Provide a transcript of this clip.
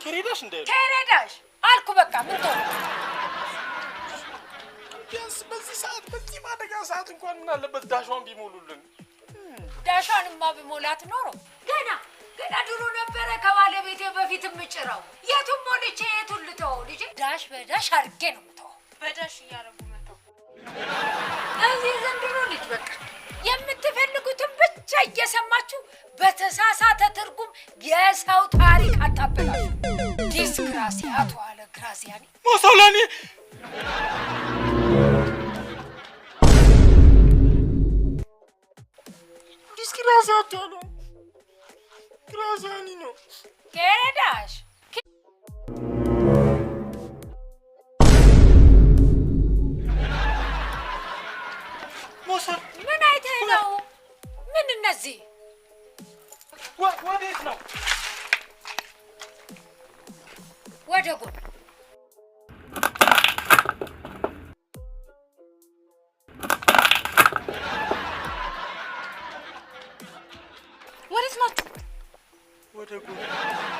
ተሬዳሽ እንደ ተሬዳሽ አልኩ በቃ ምን ተው ቢያንስ በዚህ ሰዓት በዚህ ማደጋ ሰዓት እንኳን ምን አለበት ዳሿን ቢሞሉልን ዳሿንማ ቢሞላት ኖሮ ገና ድሮ ነበረ ከባለቤቴ በፊት ምጭራው የቱም ሞልቼ የቱን ልተው ልጅ ዳሽ በዳሽ አድርጌ ነው የምተው በዳሽ እያረጉ መተው እዚህ ዘንድሮ ልጅ በቃ የምትፈልጉትን ብቻ እየሰማችሁ በተሳሳተ ትርጉም የሰው ታሪክ አታበላሹ ዲስግራሲያቱ አለ ግራዚያኒ ሙሶሎኒ ዲስግራሲያቱ አለ ግራዚያኒ ነው ከረዳሽ ሙሶል ምን አይተህ ነው ምን እነዚህ ወዴት ነው ወደ ጎን ወዴት ናችሁ ወደ ጎን